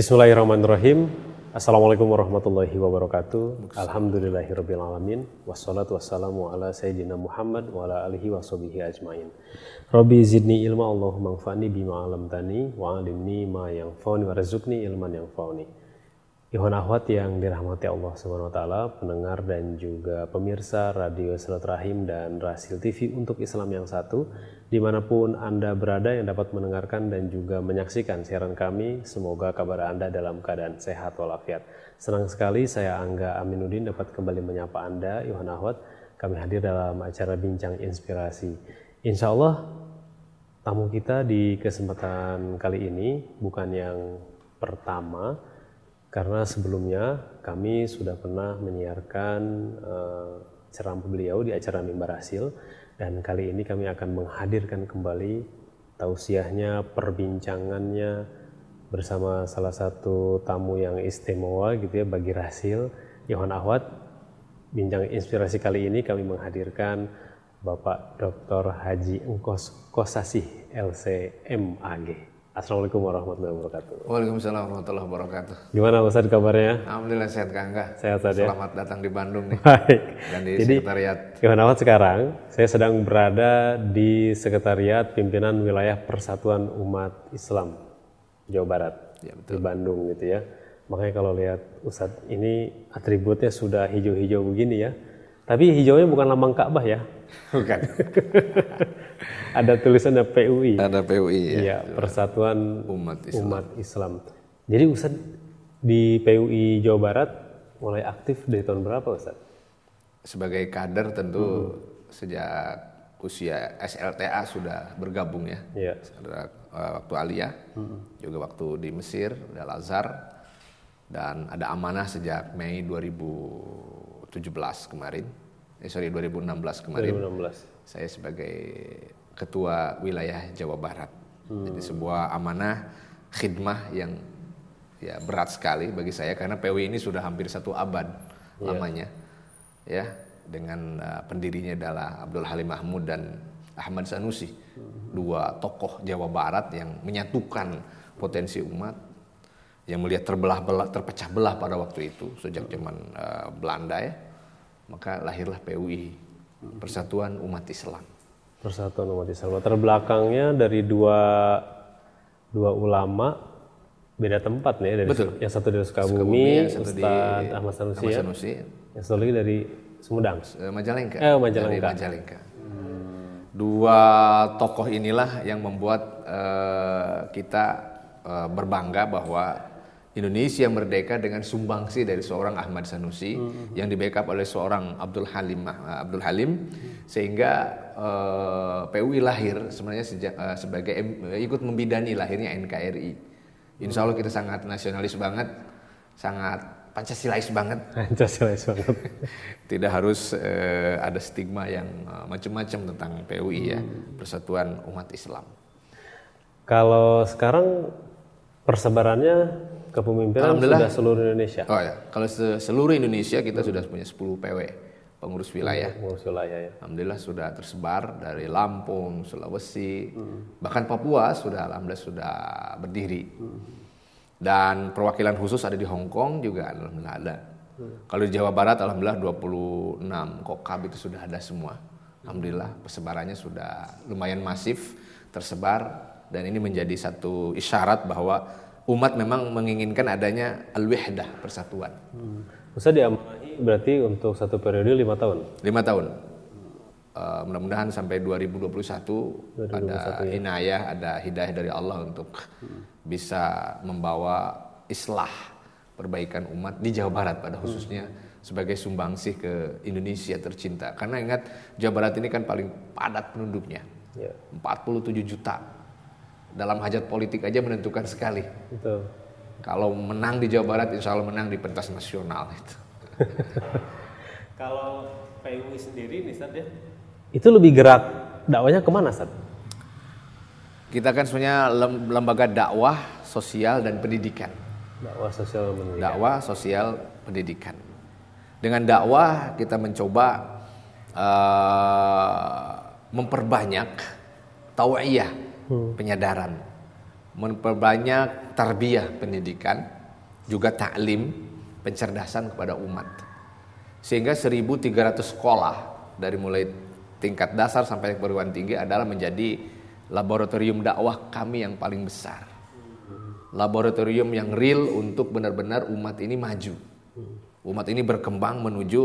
Bismillahirrahmanirrahim. Assalamualaikum warahmatullahi wabarakatuh. Alhamdulillahirabbil alamin. Wassalatu wassalamu ala sayyidina Muhammad wa ala alihi washabihi ajmain. Rabbi zidni ilma, Allahumma anfa'ni bima 'allamtani wa 'allimni ma yanfa'uni warzuqni ilman yanfa'uni. Ikhwan akhwat yang dirahmati Allah Subhanahu wa taala, pendengar dan juga pemirsa Radio Silaturahim dan Rasil TV untuk Islam yang satu, dimanapun Anda berada yang dapat mendengarkan dan juga menyaksikan siaran kami, semoga kabar Anda dalam keadaan sehat walafiat. Senang sekali saya Angga Aminuddin dapat kembali menyapa Anda, Ikhwan akhwat. Kami hadir dalam acara Bincang Inspirasi. Insya Allah tamu kita di kesempatan kali ini bukan yang pertama, karena sebelumnya kami sudah pernah menyiarkan ceramah beliau di acara Mimbar Hasil, dan kali ini kami akan menghadirkan kembali tausiahnya, perbincangannya bersama salah satu tamu yang istimewa gitu ya bagi Rasil. Ikhwan akhwat, Bincang Inspirasi kali ini kami menghadirkan Bapak Dr. Haji Engkos Kosasih LC.MAG. Assalamualaikum warahmatullahi wabarakatuh. Waalaikumsalam warahmatullahi wabarakatuh. Gimana Ustaz kabarnya? Alhamdulillah sehat Kak Angga. Sehat ya. Selamat datang di Bandung nih. Baik. Dan di Jadi, sekretariat. Ikhwan akhwat, sekarang saya sedang berada di sekretariat pimpinan wilayah Persatuan Umat Islam Jawa Barat, Ya, betul. di Bandung gitu ya. Makanya kalau lihat Ustaz ini atributnya sudah hijau-hijau begini ya. Tapi hijaunya bukan lambang Ka'bah ya. Bukan. Ada tulisannya PUI. Ada PUI ya. Iya, Persatuan Umat Islam. Jadi Ustaz di PUI Jawa Barat mulai aktif dari tahun berapa Ustaz? Sebagai kader tentu sejak usia SLTA sudah bergabung ya. Iya. Waktu aliyah, juga waktu di Mesir, di Al-Azhar, dan ada amanah sejak Mei 2016 kemarin. 2016 kemarin. 2016. Saya sebagai ketua wilayah Jawa Barat. Jadi sebuah amanah khidmah yang ya berat sekali bagi saya karena PUI ini sudah hampir 1 abad lamanya. Ya, dengan pendirinya adalah Abdul Halim Mahmud dan Ahmad Sanusi. 2 tokoh Jawa Barat yang menyatukan potensi umat, yang melihat terpecah belah pada waktu itu sejak zaman Belanda ya. Maka lahirlah PUI, Persatuan Umat Islam. Persatuan Umat Islam. Latar belakangnya dari dua ulama beda tempat nih ya, dari Betul. Yang satu dari Sukabumi, yang satu Ustadz di Ahmad Sanusi, Ahmad ya. Sanusi. Yang satu lagi dari Sumedang. Majalengka. Majalengka. Dari Majalengka. 2 tokoh inilah yang membuat kita berbangga bahwa Indonesia merdeka dengan sumbangsi dari seorang Ahmad Sanusi yang di-backup oleh seorang Abdul Halim, sehingga PUI lahir sebenarnya sebagai ikut membidani lahirnya NKRI. Insya Allah kita sangat nasionalis banget, sangat Pancasilais banget. Pancasilais banget. Tidak harus ada stigma yang macam-macam tentang PUI ya, Persatuan Umat Islam. Kalau sekarang persebarannya kepemimpinan sudah seluruh Indonesia. Oh ya, kalau seluruh Indonesia kita sudah punya 10 PW, pengurus wilayah. Pengurus wilayah ya. Alhamdulillah sudah tersebar dari Lampung, Sulawesi, bahkan Papua alhamdulillah sudah berdiri. Dan perwakilan khusus ada di Hong Kong juga alhamdulillah ada. Kalau di Jawa Barat alhamdulillah 26 Kokab itu sudah ada semua. Alhamdulillah persebarannya sudah lumayan masif tersebar, dan ini menjadi satu isyarat bahwa umat memang menginginkan adanya al-wihdah, persatuan. Ustaz diamanahi berarti untuk satu periode 5 tahun? 5 tahun. Mudah-mudahan sampai 2021 ada inayah, ada hidayah dari Allah untuk bisa membawa islah, perbaikan umat di Jawa Barat pada khususnya sebagai sumbangsih ke Indonesia tercinta. Karena ingat Jawa Barat ini kan paling padat penduduknya. 47 juta. Dalam hajat politik aja menentukan sekali. Betul. Kalau menang di Jawa Barat, insya Allah menang di pentas nasional. Kalau PUI sendiri nih Ustaz ya, itu lebih gerak dakwanya kemana Ustaz? Kita kan sebenarnya lembaga dakwah sosial dan pendidikan. Dakwah sosial pendidikan. Dakwah sosial pendidikan. Dengan dakwah kita mencoba memperbanyak tau'iyah, penyadaran memperbanyak tarbiyah pendidikan, juga taklim, pencerdasan kepada umat. Sehingga 1.300 sekolah dari mulai tingkat dasar sampai perguruan tinggi adalah menjadi laboratorium dakwah kami yang paling besar. Laboratorium yang real untuk benar-benar umat ini maju. Umat ini berkembang menuju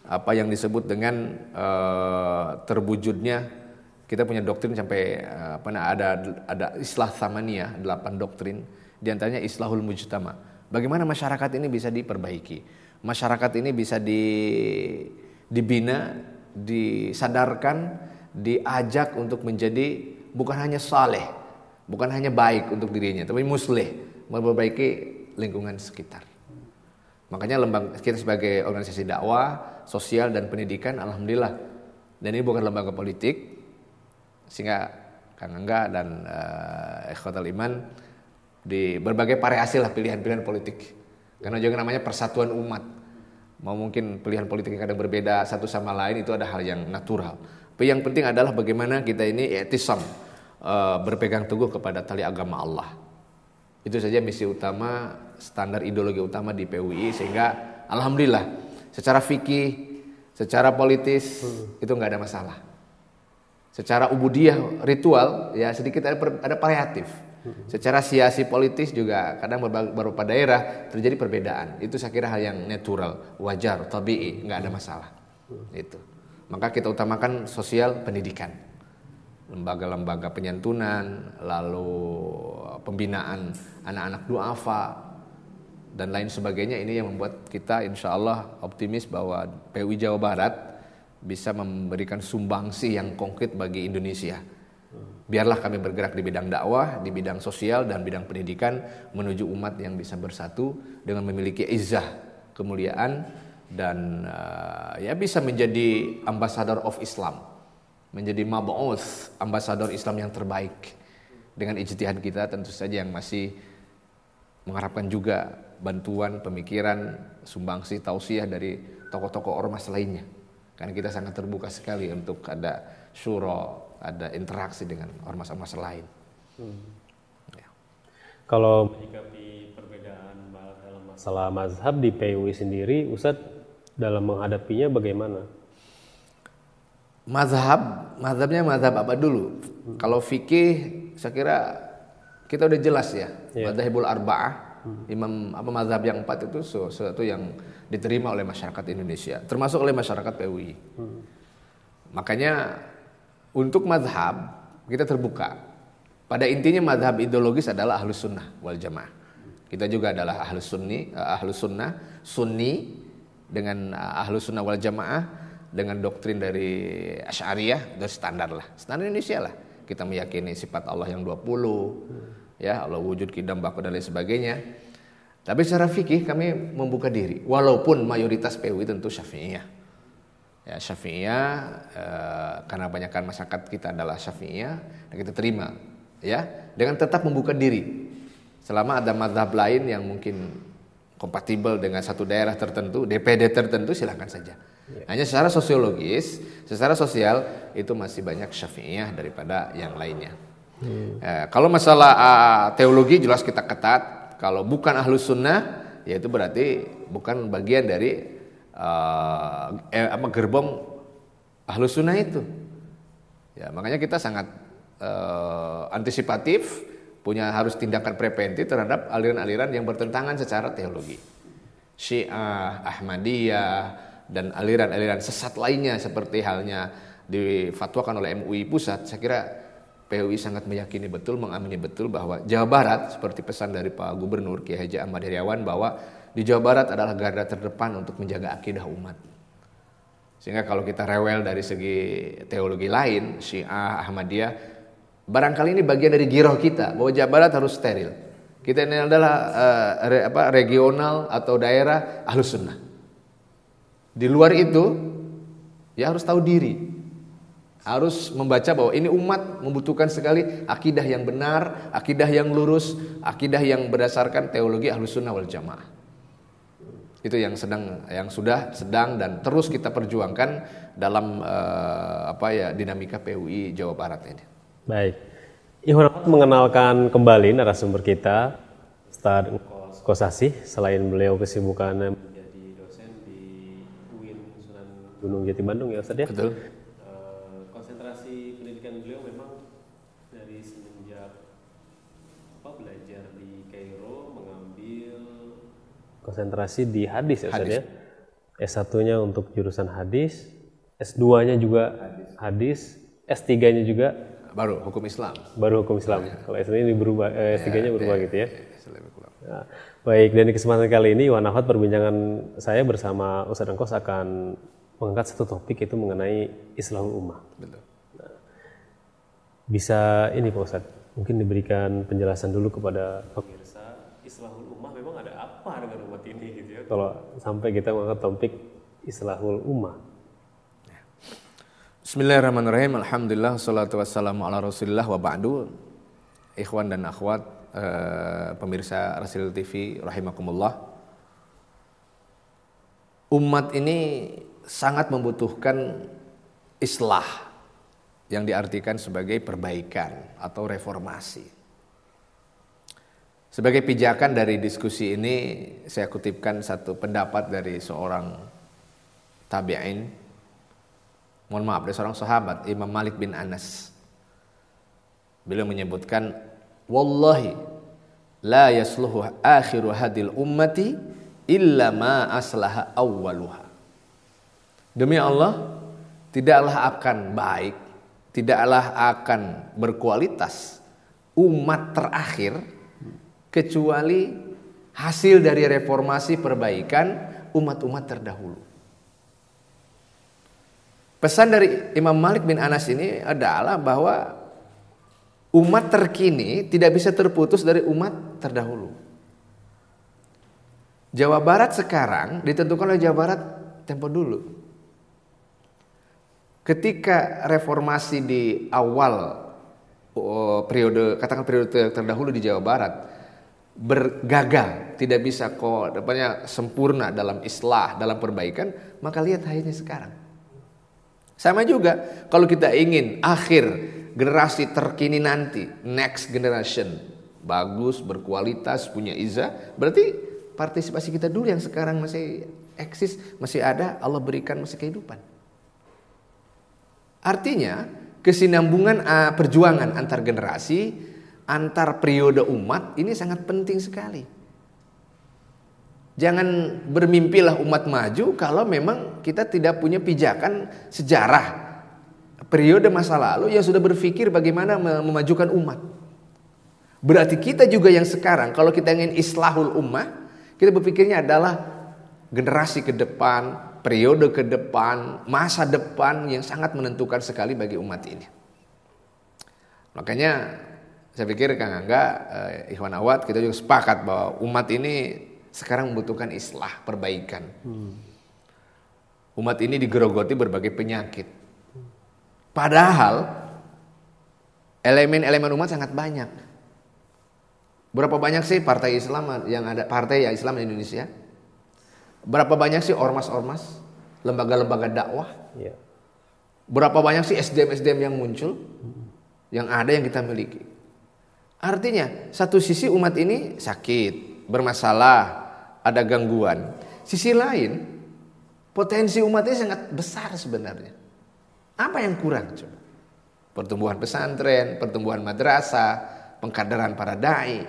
apa yang disebut dengan terwujudnya. Kita punya doktrin sampai ada islah tsamaniyah, 8 doktrin, di antaranya islahul mujtama. Bagaimana masyarakat ini bisa diperbaiki? Masyarakat ini bisa dibina, disadarkan, diajak untuk menjadi bukan hanya saleh, bukan hanya baik untuk dirinya, tapi muslih, memperbaiki lingkungan sekitar. Makanya kita sebagai organisasi dakwah, sosial dan pendidikan, alhamdulillah, dan ini bukan lembaga politik, sehingga Kang Angga dan ikhwatul iman di berbagai variasi lah pilihan-pilihan politik. Karena juga namanya persatuan umat. Mau mungkin pilihan politik yang kadang berbeda satu sama lain, itu ada hal yang natural. Tapi yang penting adalah bagaimana kita ini i'tisam, berpegang teguh kepada tali agama Allah. Itu saja misi utama, standar ideologi utama di PUI, sehingga alhamdulillah secara fikih, secara politis itu nggak ada masalah. Secara ubudiyah ritual ya sedikit ada variatif. Secara siasi politis juga kadang beberapa daerah terjadi perbedaan. Itu saya kira hal yang natural, wajar, tabi'i, nggak ada masalah. Itu. Maka kita utamakan sosial pendidikan, lembaga-lembaga penyantunan, lalu pembinaan anak-anak duafa dan lain sebagainya. Ini yang membuat kita insya Allah optimis bahwa PUI Jawa Barat bisa memberikan sumbangsi yang konkret bagi Indonesia. Biarlah kami bergerak di bidang dakwah, di bidang sosial dan bidang pendidikan menuju umat yang bisa bersatu dengan memiliki izzah, kemuliaan, dan ya bisa menjadi ambassador of Islam, menjadi mab'uts, ambasador Islam yang terbaik. Dengan ijtihad kita tentu saja yang masih mengharapkan juga bantuan, pemikiran, sumbangsi, tausiah dari tokoh-tokoh ormas lainnya. Karena kita sangat terbuka sekali untuk ada syuro, ada interaksi dengan ormas-ormas lain. Ya. Kalau menyikapi perbedaan dalam masalah mazhab di PUI sendiri, Ustadz dalam menghadapinya bagaimana? Mazhabnya mazhab apa dulu? Kalau fikih, saya kira kita udah jelas ya. Madzhabul arba'ah, mazhab yang 4 itu sesuatu yang diterima oleh masyarakat Indonesia, termasuk oleh masyarakat PUI. Makanya untuk mazhab kita terbuka. Pada intinya mazhab ideologis adalah ahlus sunnah wal jamaah. Kita juga adalah ahlus sunni dengan ahlus sunnah wal jamaah dengan doktrin dari Asy'ariyah, dari standar Indonesia lah. Kita meyakini sifat Allah yang 20, ya Allah wujud, qidam, baqa dan lain sebagainya. Tapi secara fikih kami membuka diri, walaupun mayoritas PUI tentu Syafi'iyah. Ya, Syafi'iyah karena banyakkan masyarakat kita adalah Syafi'iyah dan kita terima, ya, dengan tetap membuka diri. Selama ada mazhab lain yang mungkin kompatibel dengan satu daerah tertentu, DPD tertentu, silakan saja. Hanya secara sosiologis, secara sosial itu masih banyak Syafi'iyah daripada yang lainnya. Kalau masalah teologi jelas kita ketat. Kalau bukan ahlus sunnah, ya itu berarti bukan bagian dari gerbong ahlus sunnah itu. Ya, makanya kita sangat antisipatif, harus tindakan preventif terhadap aliran-aliran yang bertentangan secara teologi. Syiah, Ahmadiyah, dan aliran-aliran sesat lainnya seperti halnya difatwakan oleh MUI Pusat. Saya kira PUI sangat meyakini betul, mengamini betul bahwa Jawa Barat, seperti pesan dari Pak Gubernur Kiai Haji Ahmad Heriawan, bahwa di Jawa Barat adalah garda terdepan untuk menjaga akidah umat. Sehingga kalau kita rewel dari segi teologi lain, Syiah, Ahmadiyah, barangkali ini bagian dari giroh kita bahwa Jawa Barat harus steril. Kita ini adalah regional atau daerah ahlus sunnah. Di luar itu, ya harus tahu diri. Harus membaca bahwa ini umat membutuhkan sekali akidah yang benar, akidah yang lurus, akidah yang berdasarkan teologi ahlus sunnah wal jamaah. Itu yang sudah sedang dan terus kita perjuangkan dalam dinamika PUI Jawa Barat ini. Baik. Ikhwan akhwat, mengenalkan kembali narasumber kita, Ustadz Kosasih. Selain beliau kesibukannya menjadi dosen di UIN Sunan Gunung Jati Bandung ya Ustadz ya. Betul. Konsentrasi pendidikan beliau memang dari semenjak belajar di Kairo mengambil konsentrasi di hadis ya Ustadz ya. S1-nya untuk jurusan hadis, S2-nya juga hadis, S3-nya juga Baru hukum Islam. baru hukum Islam. Kalau S1 ini berubah, S3-nya berubah gitu ya. Nah, baik, dan di kesempatan kali ini Ikhwan akhwat, perbincangan saya bersama Ustadz Engkos akan mengangkat satu topik, itu mengenai Islahul Ummah. Betul. Nah, bisa ini Pak Ustadz, mungkin diberikan penjelasan dulu kepada pemirsa, Islahul Ummah memang ada apa dengan umat ini gitu ya, kalau sampai kita mengangkat topik Islahul Ummah. Bismillahirrahmanirrahim. Alhamdulillah, salatu wassalamu ala rasulillah wa ba'du. Ikhwan dan akhwat, pemirsa Rasil TV rahimakumullah. Umat ini sangat membutuhkan islah, yang diartikan sebagai perbaikan atau reformasi. Sebagai pijakan dari diskusi ini, saya kutipkan satu pendapat dari seorang tabi'in, mohon maaf, dari seorang sahabat, Imam Malik bin Anas. Beliau menyebutkan, wallahi la yasluhu akhiru hadil ummati illa ma aslaha awwaluha. Demi Allah, tidaklah akan baik, tidaklah akan berkualitas umat terakhir kecuali hasil dari reformasi perbaikan umat-umat terdahulu. Pesan dari Imam Malik bin Anas ini adalah bahwa umat terkini tidak bisa terputus dari umat terdahulu. Jawa Barat sekarang ditentukan oleh Jawa Barat tempo dulu. Ketika reformasi di awal periode terdahulu di Jawa Barat bergagal, tidak bisa sempurna dalam islah, dalam perbaikan, maka lihat akhirnya sekarang. Sama juga kalau kita ingin akhir generasi terkini nanti, next generation, bagus, berkualitas, punya izah, berarti partisipasi kita dulu yang sekarang masih eksis, masih ada, Allah berikan masih kehidupan. Artinya kesinambungan perjuangan antar generasi, antar periode umat ini sangat penting sekali. Jangan bermimpilah umat maju kalau memang kita tidak punya pijakan sejarah periode masa lalu yang sudah berpikir bagaimana memajukan umat. Berarti kita juga yang sekarang kalau kita ingin islahul ummah, kita berpikirnya adalah generasi ke depan, periode ke depan, masa depan yang sangat menentukan sekali bagi umat ini. Makanya saya pikir Kang Angga, Ikhwan akhwat, kita juga sepakat bahwa umat ini sekarang membutuhkan islah, perbaikan. Umat ini digerogoti berbagai penyakit. Padahal elemen-elemen umat sangat banyak. Berapa banyak sih partai Islam yang ada, partai yang Islam di Indonesia? Berapa banyak sih ormas-ormas, lembaga-lembaga dakwah? Ya. Berapa banyak sih SDM-SDM yang muncul? Yang ada yang kita miliki. Artinya satu sisi umat ini sakit, bermasalah, ada gangguan. Sisi lain, potensi umat ini sangat besar sebenarnya. Apa yang kurang coba? Pertumbuhan pesantren, pertumbuhan madrasah, pengkaderan para dai.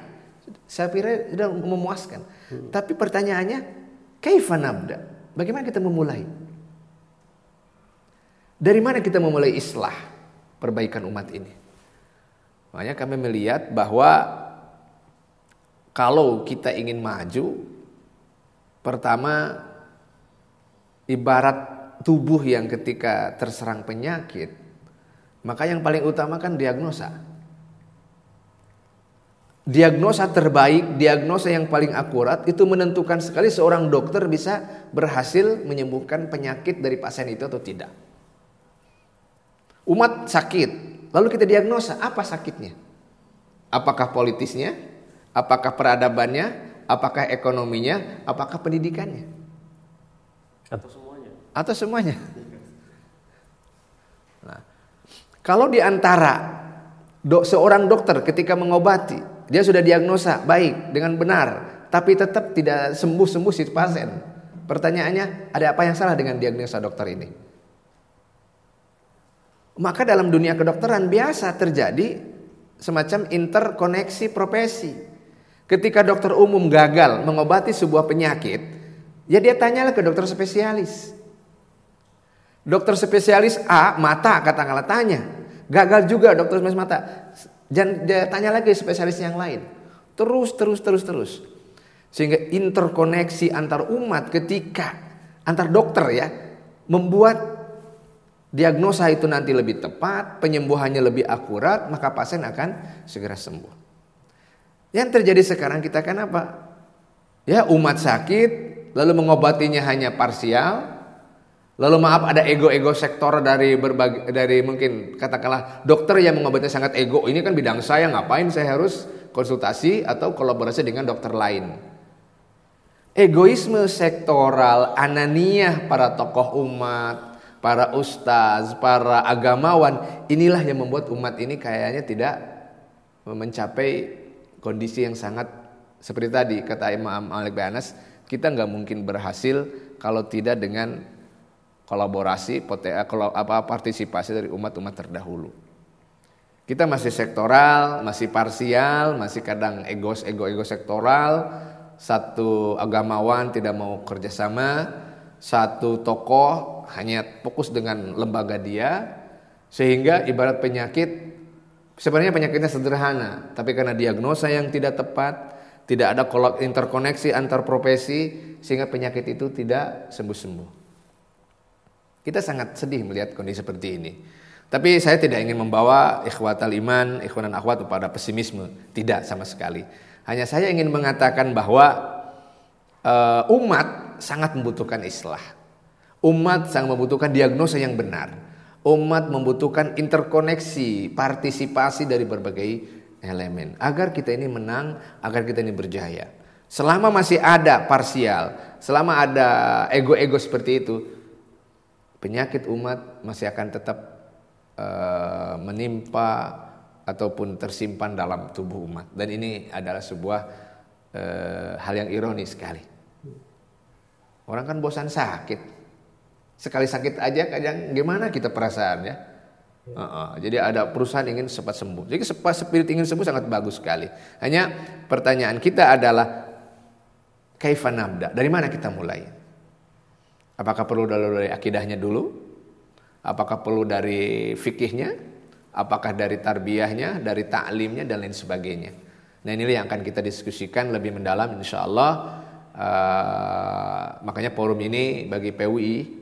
Saya kira sudah memuaskan. Tapi pertanyaannya, kaifa nabda? Bagaimana kita memulai? Dari mana kita memulai islah, perbaikan umat ini? Makanya kami melihat bahwa kalau kita ingin maju, pertama, ibarat tubuh yang ketika terserang penyakit, maka yang paling utama kan diagnosa. Diagnosa terbaik, diagnosa yang paling akurat itu menentukan sekali seorang dokter bisa berhasil menyembuhkan penyakit dari pasien itu atau tidak. Umat sakit, lalu kita diagnosa apa sakitnya? Apakah politisnya? Apakah peradabannya? Apakah ekonominya? Apakah pendidikannya? Atau semuanya? Atau semuanya. Nah, kalau di antara Seorang dokter ketika mengobati, dia sudah diagnosa baik dengan benar, tapi tetap tidak sembuh-sembuh si pasien. Pertanyaannya, ada apa yang salah dengan diagnosa dokter ini? Maka dalam dunia kedokteran biasa terjadi semacam interkoneksi profesi. Ketika dokter umum gagal mengobati sebuah penyakit, ya dia tanyalah ke dokter spesialis. Dokter spesialis A, mata katakanlah tanya. Gagal juga dokter spesialis mata. Jangan tanya lagi spesialis yang lain. Terus. Sehingga interkoneksi antar umat ketika antar dokter ya membuat diagnosa itu nanti lebih tepat, penyembuhannya lebih akurat, maka pasien akan segera sembuh. Yang terjadi sekarang kita kan apa? Ya, umat sakit lalu mengobatinya hanya parsial. Lalu maaf ada ego-ego sektor dari mungkin katakanlah dokter yang mengobatinya sangat ego. Ini kan bidang saya, ngapain saya harus konsultasi atau kolaborasi dengan dokter lain. Egoisme sektoral, ananiah para tokoh umat, para ustaz, para agamawan, inilah yang membuat umat ini kayaknya tidak mencapai kondisi yang sangat seperti tadi kata Imam Malik bin Anas, kita nggak mungkin berhasil kalau tidak dengan kolaborasi, partisipasi dari umat-umat terdahulu. Kita masih sektoral, masih parsial, masih kadang ego sektoral. Satu agamawan tidak mau kerjasama, satu tokoh hanya fokus dengan lembaga dia, sehingga ibarat penyakit sebenarnya penyakitnya sederhana, tapi karena diagnosa yang tidak tepat, tidak ada interkoneksi antar profesi, sehingga penyakit itu tidak sembuh-sembuh. Kita sangat sedih melihat kondisi seperti ini. Tapi saya tidak ingin membawa ikhwatal iman, ikhwan dan akhwat kepada pesimisme. Tidak sama sekali. Hanya saya ingin mengatakan bahwa umat sangat membutuhkan islah. Umat sangat membutuhkan diagnosa yang benar. Umat membutuhkan interkoneksi, partisipasi dari berbagai elemen. Agar kita ini menang, agar kita ini berjaya. Selama masih ada parsial, selama ada ego-ego seperti itu, penyakit umat masih akan tetap menimpa ataupun tersimpan dalam tubuh umat. Dan ini adalah sebuah hal yang ironis sekali. Orang kan bosan sakit. Sekali sakit aja kadang gimana kita perasaannya. Jadi ada perusahaan ingin cepat sembuh. Jadi spirit ingin sembuh sangat bagus sekali. Hanya pertanyaan kita adalah kaifa nabda? Dari mana kita mulai? Apakah perlu dari akidahnya dulu? Apakah perlu dari fikihnya? Apakah dari tarbiyahnya, dari ta'limnya dan lain sebagainya? Nah, inilah yang akan kita diskusikan lebih mendalam insyaallah. Makanya forum ini bagi PUI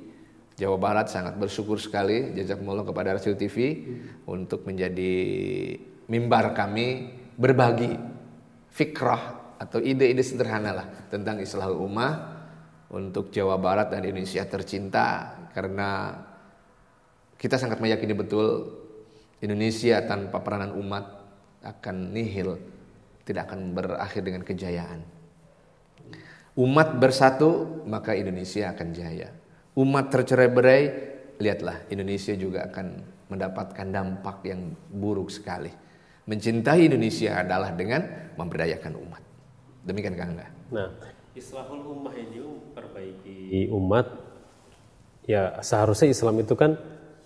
Jawa Barat sangat bersyukur sekali, jazakumullah kepada Rasul TV untuk menjadi mimbar kami berbagi fikrah atau ide-ide sederhana lah tentang islahul ummah untuk Jawa Barat dan Indonesia tercinta, karena kita sangat meyakini betul Indonesia tanpa peranan umat akan nihil, tidak akan berakhir dengan kejayaan. Umat bersatu maka Indonesia akan jaya. Umat tercerai-berai, lihatlah Indonesia juga akan mendapatkan dampak yang buruk sekali. Mencintai Indonesia adalah dengan memberdayakan umat. Demikian Kang Angga. Nah, islahul ummah ini memperbaiki umat. Ya, seharusnya Islam itu kan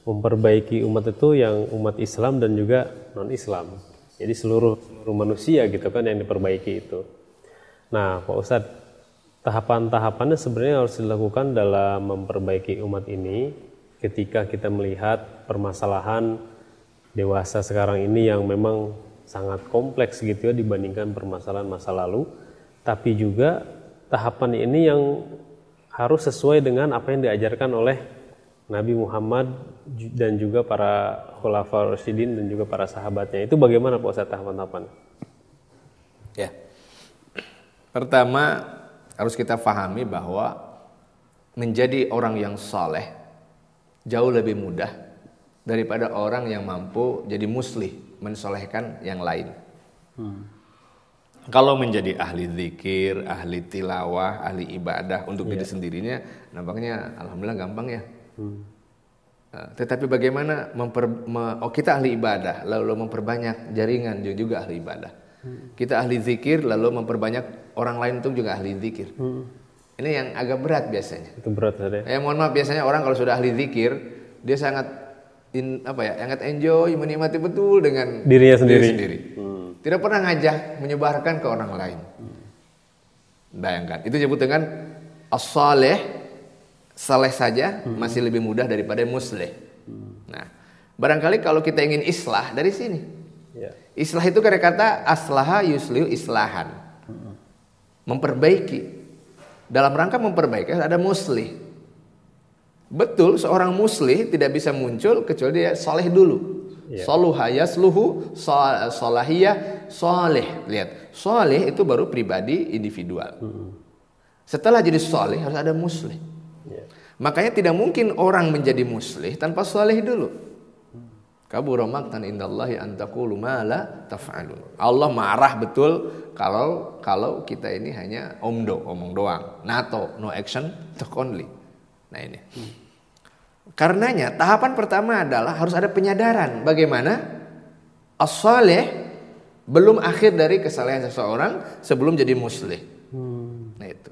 memperbaiki umat itu yang umat Islam dan juga non-Islam. Jadi seluruh manusia gitu kan yang diperbaiki itu. Nah, Pak Ustadz, tahapan-tahapannya sebenarnya harus dilakukan dalam memperbaiki umat ini ketika kita melihat permasalahan dewasa sekarang ini yang memang sangat kompleks gitu ya dibandingkan permasalahan masa lalu, tapi juga tahapan ini yang harus sesuai dengan apa yang diajarkan oleh Nabi Muhammad dan juga para khulafaur rasyidin dan juga para sahabatnya. Itu bagaimana Pak Ustadz tahapan-tahapan? Ya. Pertama, harus kita pahami bahwa menjadi orang yang saleh jauh lebih mudah daripada orang yang mampu jadi muslih, mensolehkan yang lain. Kalau menjadi ahli zikir, ahli tilawah, ahli ibadah untuk diri sendirinya, nampaknya alhamdulillah gampang ya. Tetapi bagaimana kita ahli ibadah lalu memperbanyak jaringan juga ahli ibadah. Kita ahli zikir lalu memperbanyak orang lain untuk juga ahli zikir. Ini yang agak berat biasanya. Itu berat saja. Mohon maaf, biasanya orang kalau sudah ahli zikir dia sangat sangat enjoy, menikmati betul dengan dirinya sendiri. Tidak pernah ngajak menyebarkan ke orang lain. Bayangkan, itu disebut dengan as-saleh. Saleh saja masih lebih mudah daripada musleh. Nah, barangkali kalau kita ingin islah dari sini. Islah itu dari kata aslaha yuslihu islahan. Memperbaiki. Dalam rangka memperbaiki ada muslih. Betul, seorang muslih tidak bisa muncul kecuali dia soleh dulu. Soluha yasluhu, solahiyah, soleh. Lihat, soleh itu baru pribadi individual. Setelah jadi soleh harus ada muslih. Makanya tidak mungkin orang menjadi muslih tanpa soleh dulu. Kabura maqtan indallahi an taqulu ma la taf'alun. Allah marah betul kalau kita ini hanya omong doang. NATO, no action, talk only. Nah ini. Karenanya tahapan pertama adalah harus ada penyadaran bagaimana as-saleh belum akhir dari kesalehan seseorang sebelum jadi muslih. Nah itu.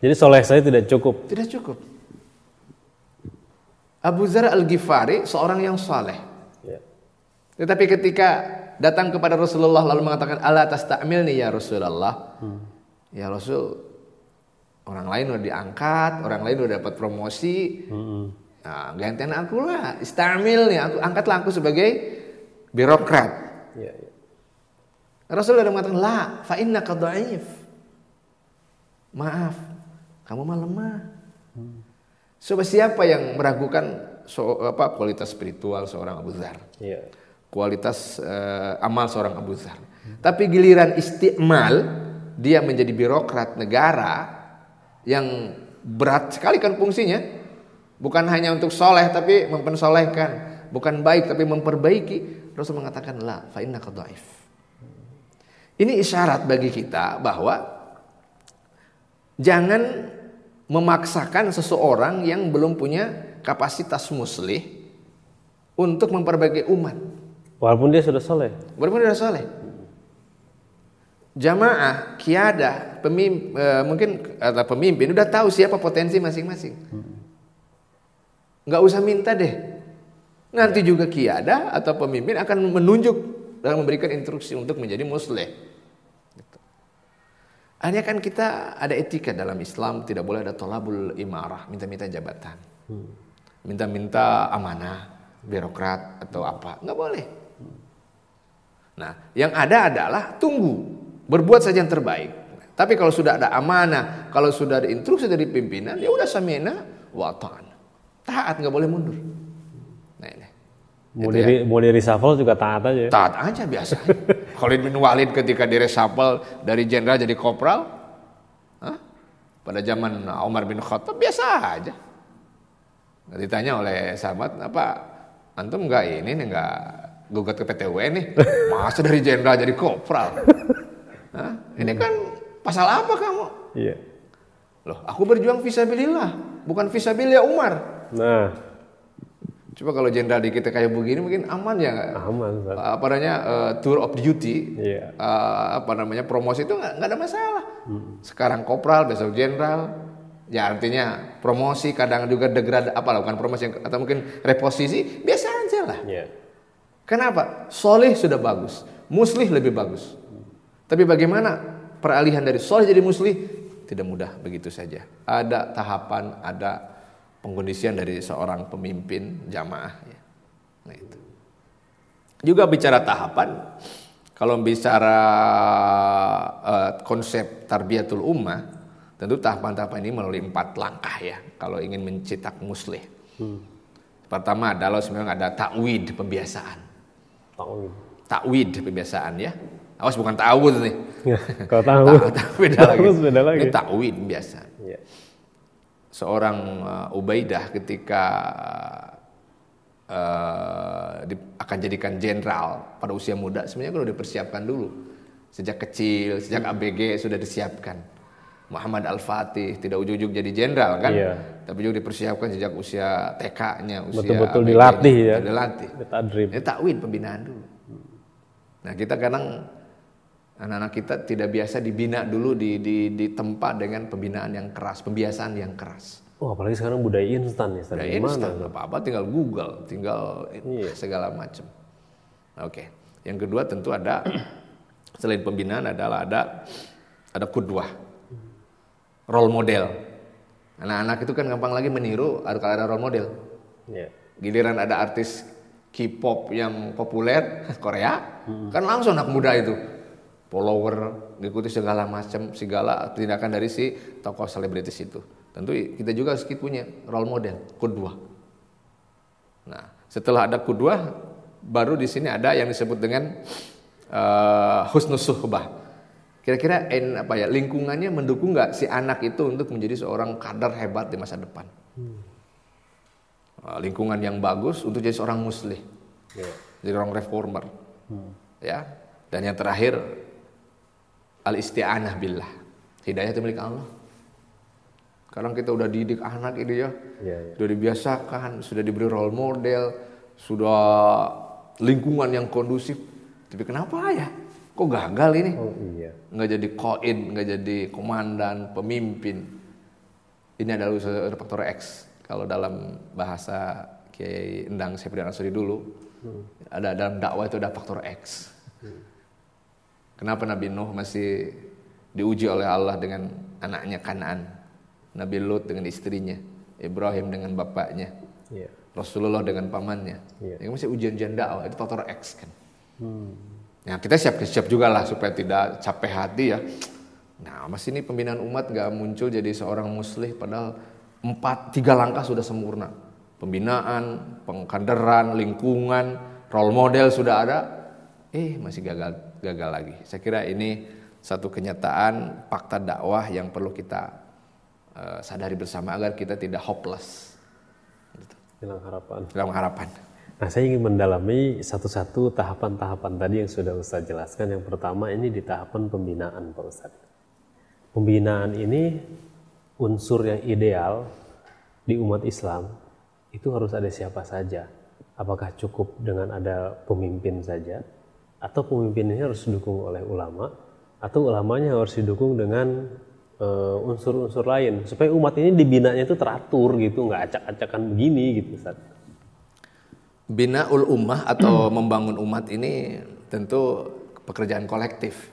Jadi soleh saya tidak cukup. Tidak cukup. Abu Dzar Al-Ghifari seorang yang saleh. Tetapi ketika datang kepada Rasulullah lalu mengatakan ala tasta'milni ya Rasulullah. Ya Rasul, orang lain udah diangkat, orang lain udah dapat promosi. Nah, gantian aku lah, istamil nih, angkatlah aku sebagai birokrat. Rasul sudah mengatakan la fa innaka dhaif. Maaf, kamu mah lemah. Coba siapa yang meragukan kualitas spiritual seorang Abu Dzar? Kualitas amal seorang Abu Dzar. Tapi giliran istiqmal, dia menjadi birokrat negara yang berat sekali kan fungsinya. Bukan hanya untuk soleh tapi mempensolehkan, bukan baik tapi memperbaiki. Rasul mengatakan la fa innaka dhaif. Ini isyarat bagi kita bahwa jangan memaksakan seseorang yang belum punya kapasitas muslih untuk memperbaiki umat. Walaupun dia sudah soleh. Jamaah, kiadah, pemimpin udah tahu siapa potensi masing-masing. Nggak usah minta deh. Nanti juga kiadah atau pemimpin akan menunjuk dan memberikan instruksi untuk menjadi muslih. Akhirnya kan kita ada etika dalam Islam, tidak boleh ada tolabul imarah, minta-minta jabatan, minta-minta amanah, birokrat atau apa, nggak boleh. Nah, yang ada adalah tunggu, berbuat saja yang terbaik. Tapi kalau sudah ada amanah, kalau sudah ada instruksi dari pimpinan, ya udah sami'na wa ta'ana. Taat, nggak boleh mundur. Nah ini. Mau di reshuffle juga taat aja. Taat aja biasa. Khalid bin Walid ketika di reshuffle dari jenderal jadi kopral, pada zaman Umar bin Khattab biasa aja. Ditanya oleh sahabat, apa antum nggak gugat ke PT UN nih? Masa dari jenderal jadi kopral? Ini kan pasal apa kamu? Iya. Loh, aku berjuang fisabilillah, bukan fisabilillah Umar. Nah, coba kalau jenderal di kita kayak begini mungkin aman ya nggak? Aman. Apa namanya tour of duty, promosi itu nggak ada masalah. Sekarang kopral, besok jenderal, ya artinya promosi kadang juga bukan promosi atau mungkin reposisi biasa aja lah. Kenapa? Soleh sudah bagus, muslih lebih bagus. Tapi bagaimana peralihan dari soleh jadi muslih? Tidak mudah begitu saja. Ada tahapan, ada pengkondisian dari seorang pemimpin jamaah. Nah itu. Juga bicara tahapan, kalau bicara konsep tarbiyatul ummah, tentu tahapan-tahapan ini melalui 4 langkah ya. Kalau ingin mencetak muslih. Pertama adalah sebenarnya ada ta'wid, pembiasaan. Ta'wid, pembiasaan ya. Awas bukan ta'awud nih. Kalau ta'awud beda lagi. Ini ta'wid biasa. Seorang Ubaidah ketika akan jadikan jenderal pada usia muda, sebenarnya kalau dipersiapkan dulu. Sejak kecil, sejak ABG sudah disiapkan. Muhammad Al-Fatih tidak ujuk-ujuk jadi jenderal kan, Iya. tapi juga dipersiapkan sejak usia TK-nya, usia Betul-betul ABG-nya, dilatih ya. dilatih. Tadrib. Ini takwin pembinaan dulu. Nah kita kadang anak-anak kita tidak biasa dibina dulu di tempat dengan pembinaan yang keras, pembiasaan yang keras. Oh, apalagi sekarang budaya instan ya. Udah instan, apa-apa tinggal Google, tinggal segala macam. Oke. Yang kedua tentu ada selain pembinaan adalah ada qudwah, role model. Anak-anak itu kan gampang lagi meniru kalau ada role model. Iya. Giliran ada artis K-pop yang populer Korea, kan langsung anak muda itu follower, ngikuti segala macam, segala tindakan dari si tokoh selebritis itu. Tentu kita juga harus punya role model, qudwah. Nah, setelah ada qudwah, baru di sini ada yang disebut dengan husnus suhbah. Kira-kira lingkungannya mendukung nggak si anak itu untuk menjadi seorang kader hebat di masa depan? Lingkungan yang bagus untuk jadi seorang muslih, jadi orang reformer, ya. Dan yang terakhir al-isti'anah billah, hidayah itu milik Allah. Sekarang kita udah didik anak ini ya, sudah dibiasakan, sudah diberi role model, sudah lingkungan yang kondusif. Tapi kenapa ya? Kok gagal ini? Oh iya. Nggak jadi qaid, nggak jadi komandan, pemimpin. Ini adalah faktor X. Kalau dalam bahasa Kiai Endang Sepidana Ansori dulu, ada dalam dakwah itu ada faktor X. Kenapa Nabi Nuh masih diuji oleh Allah dengan anaknya Kanaan, Nabi Lut dengan istrinya, Ibrahim dengan bapaknya, Rasulullah dengan pamannya. Yang masih ujian-ujian dakwah itu faktor X kan. Nah kita siap juga lah supaya tidak capek hati ya. Nah mas ini pembinaan umat gak muncul jadi seorang muslih padahal 3 langkah sudah sempurna. Pembinaan, pengkaderan, lingkungan, role model sudah ada, masih gagal lagi. Saya kira ini satu kenyataan fakta dakwah yang perlu kita sadari bersama agar kita tidak hopeless. Hilang harapan. Hilang harapan. Nah, saya ingin mendalami satu-satu tahapan-tahapan tadi yang sudah Ustaz jelaskan. Yang pertama ini di tahapan pembinaan, Pak Ustaz. Pembinaan ini unsur yang ideal di umat Islam itu harus ada siapa saja. Apakah cukup dengan ada pemimpin saja, atau pemimpin ini harus didukung oleh ulama, atau ulamanya harus didukung dengan unsur-unsur lain supaya umat ini dibinanya itu teratur gitu, nggak acak-acakan begini gitu, Ustaz. Binaul ummah atau membangun umat ini tentu pekerjaan kolektif.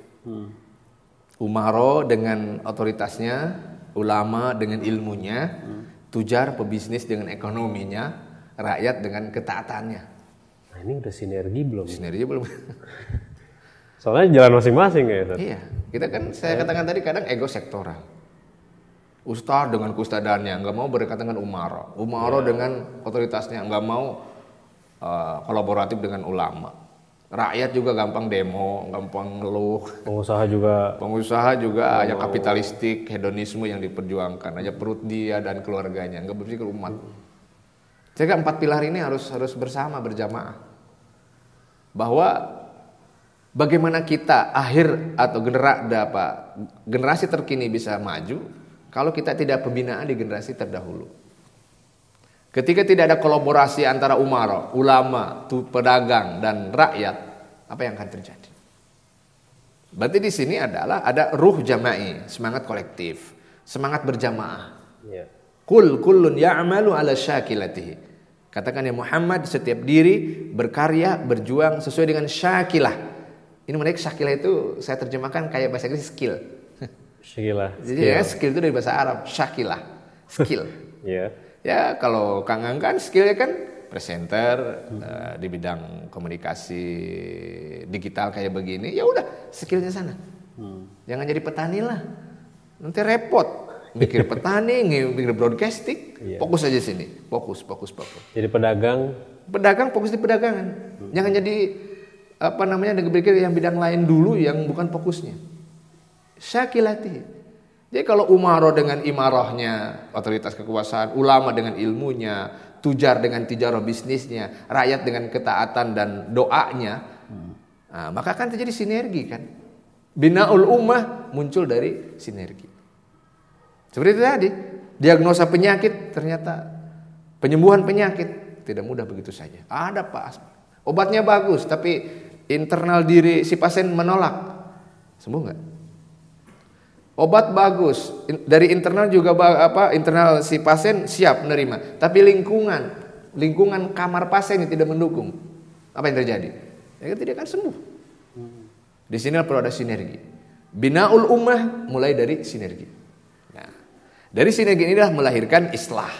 Umaro dengan otoritasnya, ulama dengan ilmunya, tujar pebisnis dengan ekonominya, rakyat dengan ketaatannya. Nah ini udah sinergi belum? Sinergi belum. Soalnya jalan masing-masing ya Ustaz. Iya, kita kan saya katakan tadi kadang ego sektoral. Ustaz dengan keustadaannya nggak mau berdekatan dengan umaro dengan otoritasnya nggak mau kolaboratif dengan ulama. Rakyat juga gampang demo, gampang ngeluh. Pengusaha juga hanya kapitalistik, hedonisme yang diperjuangkan, aja perut dia dan keluarganya, nggak berpikir umat. Jadi 4 pilar ini harus bersama berjamaah. Bahwa bagaimana kita atau generasi terkini bisa maju kalau kita tidak pembinaan di generasi terdahulu. Ketika tidak ada kolaborasi antara umara, ulama, pedagang dan rakyat, apa yang akan terjadi? Berarti di sini adalah ada ruh jama'i, semangat kolektif, semangat berjamaah. Kullun ya'malu ala syakilatihi. Katakan ya Muhammad, setiap diri berkarya, berjuang sesuai dengan syakilah. Ini menarik, syakilah itu saya terjemahkan kayak bahasa Inggris skill. Jadi ya skill itu dari bahasa Arab, syakilah, skill. Ya kalau Kang Ang kan skillnya kan presenter di bidang komunikasi digital kayak begini, ya udah skillnya sana. Jangan jadi petani lah, nanti repot. Mikir petani, mikir broadcasting, fokus aja sini, fokus. Jadi pedagang fokus di perdagangan. Jangan jadi berpikir yang bidang lain dulu yang bukan fokusnya. Syakilati. Jadi kalau umaro dengan imarahnya, otoritas kekuasaan, ulama dengan ilmunya, tujar dengan tijarah bisnisnya, rakyat dengan ketaatan dan doanya, maka akan terjadi sinergi kan. Binaul ummah muncul dari sinergi. Seperti itu tadi, diagnosa penyakit ternyata penyembuhan penyakit tidak mudah begitu saja. Ada Pak, obatnya bagus tapi internal diri si pasien menolak. Sembuh nggak? Obat bagus, dari internal juga internal si pasien siap menerima, tapi lingkungan kamar pasien yang tidak mendukung. Apa yang terjadi? Ya tidak akan sembuh. Di sini perlu ada sinergi. Binaul ummah mulai dari sinergi. Nah, dari sinergi inilah melahirkan islah.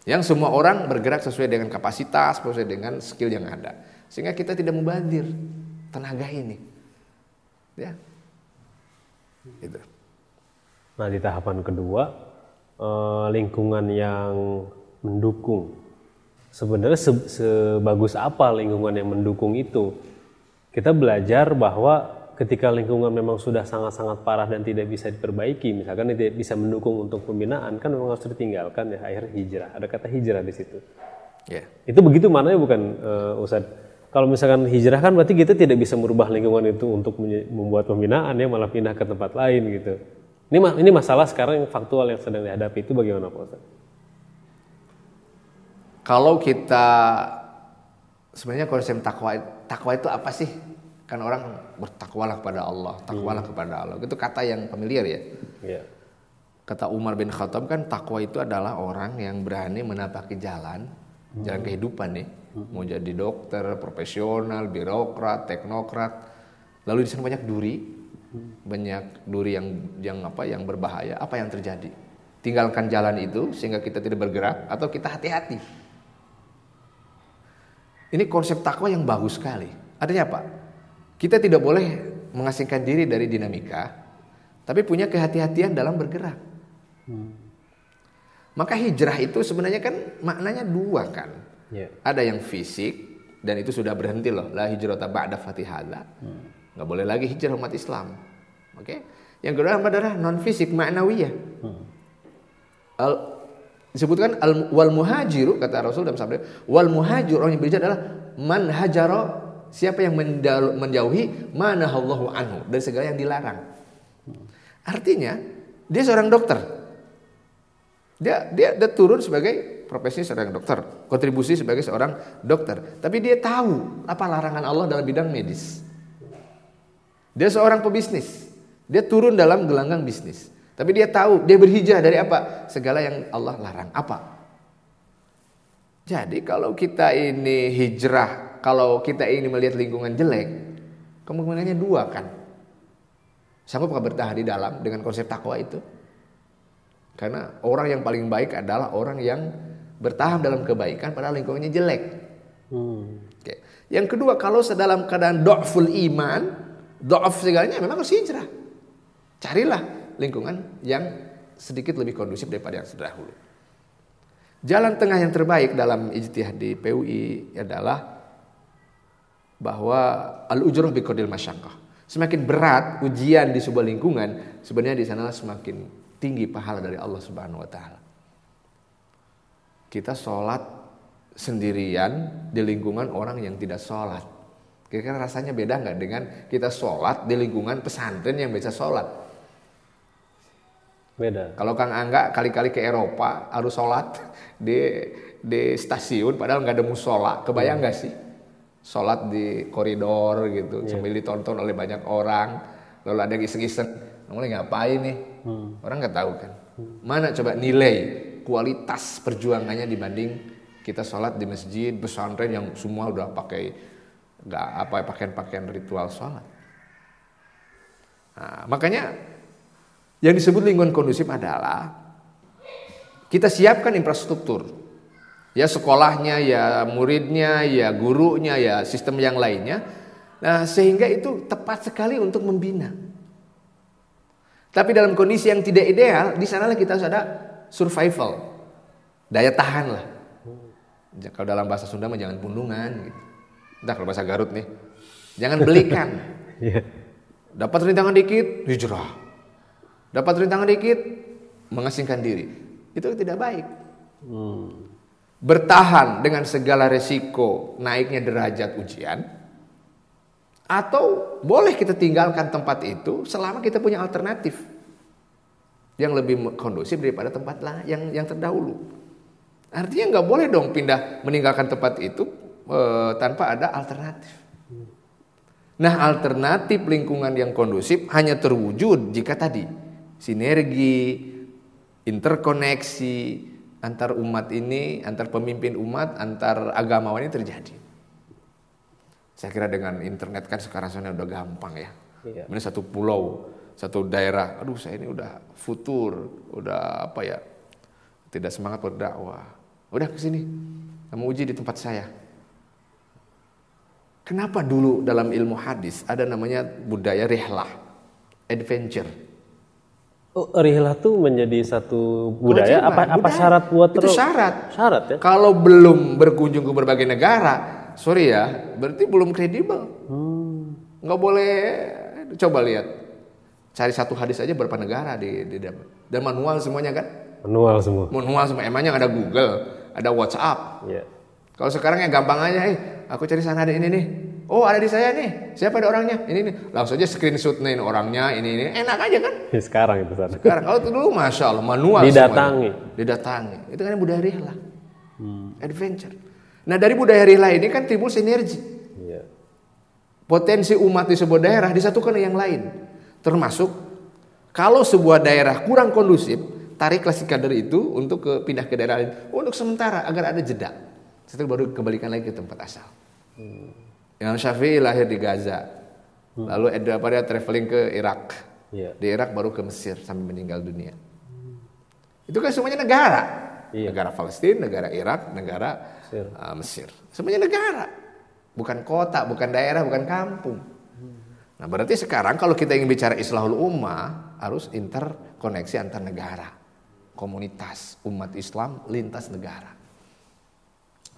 Yang semua orang bergerak sesuai dengan kapasitas, sesuai dengan skill yang ada. Sehingga kita tidak mubadir tenaga ini. Ya. Gitu. Nah, di tahapan kedua, lingkungan yang mendukung. Sebenarnya sebagus apa lingkungan yang mendukung itu? Kita belajar bahwa ketika lingkungan memang sudah sangat-sangat parah dan tidak bisa diperbaiki, misalkan tidak bisa mendukung untuk pembinaan, kan memang harus ditinggalkan ya, akhirnya hijrah. Ada kata hijrah di situ. Yeah. Itu begitu maknanya bukan, Ustadz? Kalau misalkan hijrah kan berarti kita tidak bisa merubah lingkungan itu untuk membuat pembinaan ya, malah pindah ke tempat lain gitu. Ini masalah sekarang yang faktual yang sedang dihadapi itu bagaimana Pak Ustadz? Kalau kita sebenarnya konsep takwa itu apa sih? Kan orang bertakwalah kepada Allah, takwalah kepada Allah. Itu kata yang familiar ya. Yeah. Kata Umar bin Khattab kan takwa itu adalah orang yang berani menapaki jalan kehidupan nih. Mau jadi dokter, profesional, birokrat, teknokrat. Lalu di sana banyak duri yang berbahaya. Apa yang terjadi? Tinggalkan jalan itu sehingga kita tidak bergerak atau kita hati-hati. Ini konsep takwa yang bagus sekali. Artinya apa? Kita tidak boleh mengasingkan diri dari dinamika, tapi punya kehati-hatian dalam bergerak. Maka hijrah itu sebenarnya kan maknanya dua kan. Yeah. Ada yang fisik dan itu sudah berhenti loh. La hijrata ba'da fatihadza. Nggak boleh lagi hijrah umat Islam. Oke? Yang kedua adalah non fisik ma'nawiyah. Disebutkan wal muhajiru, kata Rasul dalam sabda, wal muhajir, orang yang berhijrah adalah man hajara, siapa yang menjauhi manahallahu anhu, dari segala yang dilarang. Artinya dia seorang dokter. Dia turun sebagai profesi seorang dokter, kontribusi sebagai seorang dokter. Tapi dia tahu apa larangan Allah dalam bidang medis. Dia seorang pebisnis. Dia turun dalam gelanggang bisnis. Tapi dia tahu, dia berhijrah dari apa? Segala yang Allah larang. Apa? Jadi kalau kita ini hijrah, kalau kita ini melihat lingkungan jelek, kemungkinannya dua kan. Sanggupkah bertahan di dalam dengan konsep takwa itu? Karena orang yang paling baik adalah orang yang bertahan dalam kebaikan padahal lingkungannya jelek. Oke. Yang kedua, kalau sedalam keadaan do'ful iman, do'af segalanya, memang harus hijrah. Carilah lingkungan yang sedikit lebih kondusif daripada yang terdahulu. Jalan tengah yang terbaik dalam ijtihad di PUI adalah bahwa al-ujrah biqadril masyaqqah. Semakin berat ujian di sebuah lingkungan, sebenarnya di sana semakin tinggi pahala dari Allah Subhanahu wa taala. Kita sholat sendirian di lingkungan orang yang tidak sholat. Kira-kira rasanya beda nggak dengan kita sholat di lingkungan pesantren yang bisa sholat? Beda. Kalau Kang Angga kali-kali ke Eropa harus sholat di stasiun padahal nggak ada musola, kebayang nggak sih? Sholat di koridor gitu sambil ditonton oleh banyak orang, lalu ada yang iseng-iseng, mulai ngapain nih? Orang nggak tahu kan. Mana coba nilai kualitas perjuangannya dibanding kita sholat di masjid pesantren yang semua udah pakai pakaian ritual sholat. Nah, makanya yang disebut lingkungan kondusif adalah kita siapkan infrastruktur. Ya sekolahnya, ya muridnya, ya gurunya, ya sistem yang lainnya. Nah, sehingga itu tepat sekali untuk membina. Tapi dalam kondisi yang tidak ideal, di sanalah kita harus ada survival. Daya tahan lah. Kalau dalam bahasa Sunda mah jangan pundungan gitu. Entah kalau bahasa Garut nih. Jangan belikan. Dapat rintangan dikit, hijrah. Dapat rintangan dikit, mengasingkan diri. Itu tidak baik. Bertahan dengan segala resiko naiknya derajat ujian. Atau boleh kita tinggalkan tempat itu selama kita punya alternatif. yang lebih kondusif daripada tempat yang terdahulu. Artinya nggak boleh dong pindah meninggalkan tempat itu tanpa ada alternatif. Nah, alternatif lingkungan yang kondusif hanya terwujud jika tadi sinergi, interkoneksi antar umat ini, antar pemimpin umat, antar agamawan ini terjadi. Saya kira dengan internet kan sekarang udah gampang ya. Iya. Ini satu pulau, satu daerah, aduh saya ini udah futur, udah apa ya, tidak semangat berdakwah. Udah kesini, kamu uji di tempat saya. Kenapa dulu dalam ilmu hadis ada namanya budaya rihlah, adventure. Oh, rihlah tuh menjadi satu budaya. Kewajiban, Apa budaya. syarat buat Itu syarat. Syarat ya. Kalau belum berkunjung ke berbagai negara, sorry ya, berarti belum kredibel. Nggak boleh. Coba lihat, cari satu hadis aja berapa negara dan manual semuanya kan? Manual semua. Manual semua. Emangnya ada Google, ada WhatsApp. Iya. Kalau sekarang ya gampang aja, aku cari sana ada ini nih. Oh ada di saya nih. Siapa ada orangnya? Ini nih. Langsung aja screenshot nih orangnya. Ini enak aja kan? Sekarang itu sana. Sekarang kalau itu dulu masya Allah manual. Didatangi. Semuanya. Didatangi. Itu kan budaya rihlah, adventure. Nah dari budaya rihlah ini kan timbul sinergi. Iya. Potensi umat di sebuah daerah disatukan dengan yang lain. Termasuk kalau sebuah daerah kurang kondusif, tariklah si kader itu untuk pindah ke daerah lain. Untuk sementara agar ada jeda. Setelah baru kembalikan lagi ke tempat asal. Imam Syafi'i lahir di Gaza. Lalu dia traveling ke Irak. Iya. Di Irak baru ke Mesir sampai meninggal dunia. Itu kan semuanya negara. Iya. Negara Palestina, negara Irak, negara Mesir. Semuanya negara. Bukan kota, bukan daerah, bukan kampung. Nah berarti sekarang kalau kita ingin bicara islahul ummah, harus interkoneksi antar negara. Komunitas umat Islam lintas negara.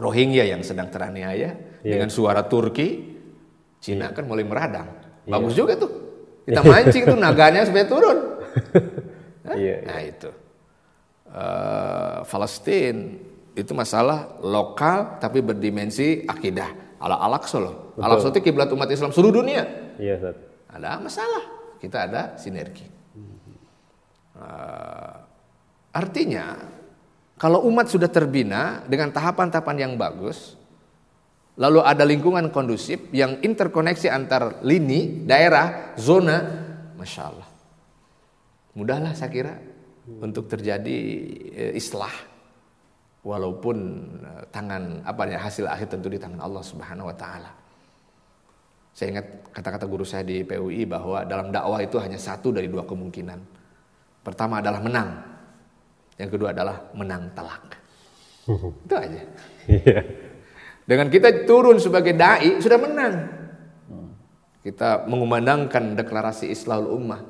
Rohingya yang sedang teraniaya dengan suara Turki, Cina kan mulai meradang. Bagus juga tuh. Kita mancing tuh naganya supaya turun. Nah itu. Palestina itu masalah lokal tapi berdimensi akidah. Al-Aqsa loh. Al-Aqsa itu kiblat umat Islam seluruh dunia. Iya, Ustaz. Ada masalah. Kita ada sinergi. Artinya kalau umat sudah terbina dengan tahapan-tahapan yang bagus, lalu ada lingkungan kondusif yang interkoneksi antar lini, daerah, zona, masya Allah, mudahlah saya kira untuk terjadi islah, walaupun hasil akhir tentu di tangan Allah Subhanahu Wa Taala. Saya ingat kata-kata guru saya di PUI bahwa dalam dakwah itu hanya satu dari dua kemungkinan. Pertama adalah menang. Yang kedua adalah menang telak. Itu aja. Dengan kita turun sebagai dai sudah menang. Kita mengumandangkan deklarasi Islahul Ummah,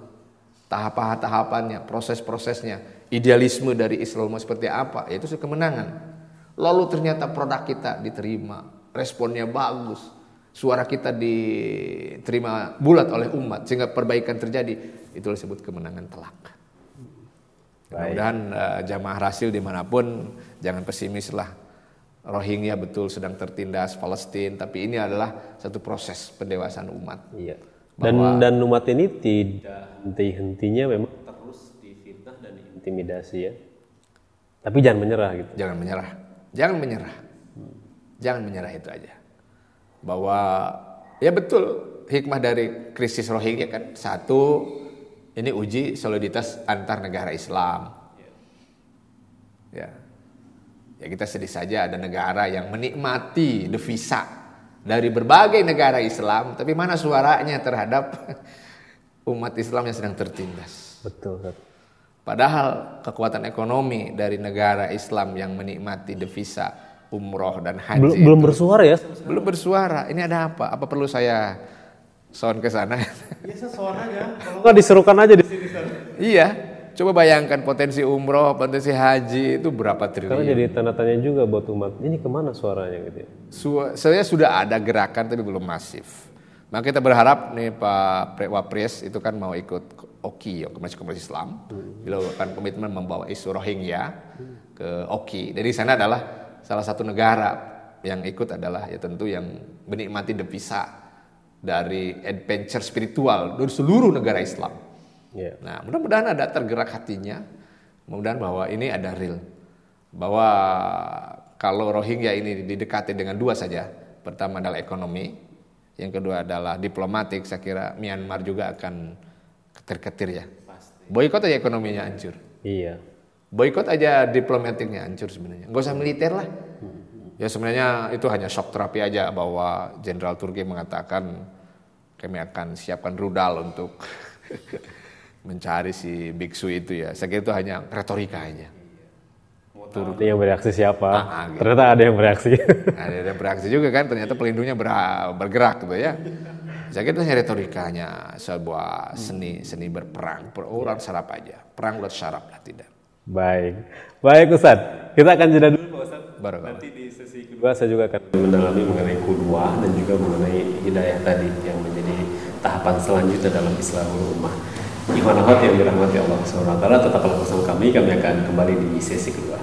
tahapan-tahapannya, proses-prosesnya, idealisme dari Islahul Ummah seperti apa, yaitu kemenangan. Lalu ternyata produk kita diterima, responnya bagus, suara kita diterima bulat oleh umat sehingga perbaikan terjadi, itu disebut kemenangan telak. Mudah-mudahan jamaah Rasil dimanapun jangan pesimis lah. Rohingya betul sedang tertindas Palestina, tapi ini adalah satu proses pendewasaan umat. Iya. Dan umat ini tidak henti-hentinya memang terus difitnah dan diintimidasi ya. Tapi jangan menyerah gitu. Jangan menyerah. Jangan menyerah itu aja. Bahwa ya betul hikmah dari krisis Rohingya kan satu, ini uji soliditas antar negara Islam. Ya kita sedih saja ada negara yang menikmati devisa dari berbagai negara Islam, tapi mana suaranya terhadap umat Islam yang sedang tertindas. Betul. Padahal kekuatan ekonomi dari negara Islam yang menikmati devisa umroh dan haji belum bersuara ya? Belum bersuara. Ini ada apa? Apa perlu saya sound ke sana? Biasa sound aja. Kalau nggak diserukan aja di sini. Iya. Coba bayangkan potensi umroh, potensi haji itu berapa triliun. Karena jadi tanda tanya juga buat umat. Ini kemana suaranya gitu ya? Saya sudah ada gerakan tapi belum masif. Maka kita berharap nih Pak Wapres itu kan mau ikut OKI, Komunitas Islam. Beliau akan komitmen membawa isu Rohingya ke OKI. Dari sana adalah salah satu negara yang ikut adalah ya tentu yang menikmati devisa dari adventure spiritual dari seluruh negara Islam. Iya. Nah, mudah-mudahan ada tergerak hatinya, mudah-mudahan bahwa ini ada real, bahwa kalau Rohingya ini didekati dengan dua saja, pertama adalah ekonomi, yang kedua adalah diplomatik, saya kira Myanmar juga akan ketir-ketir ya. Boikot aja ekonominya hancur. Iya. Boikot aja diplomatiknya hancur sebenarnya. Nggak usah militer lah. Ya sebenarnya itu hanya shock terapi aja bahwa Jenderal Turki mengatakan kami akan siapkan rudal untuk mencari si biksu itu ya. Saya kira itu hanya retorika aja. Turki yang bereaksi siapa? Gitu. Ternyata ada yang bereaksi. Ada yang bereaksi juga kan, ternyata pelindungnya bergerak gitu ya. Saya kira itu hanya retorikanya sebuah seni berperang. Orang sarap aja. Perang buat syarap lah, tidak. Baik Ustadz. Kita akan jeda dulu Pak Ustadz. Nanti di sesi kedua saya juga akan mendalami mengenai qudwah dan juga mengenai hidayah tadi yang menjadi tahapan selanjutnya dalam Islahul Ummah. Ikhwan akhwat yang dirahmati Allah SWT, tetaplah bersama kami akan kembali di sesi kedua.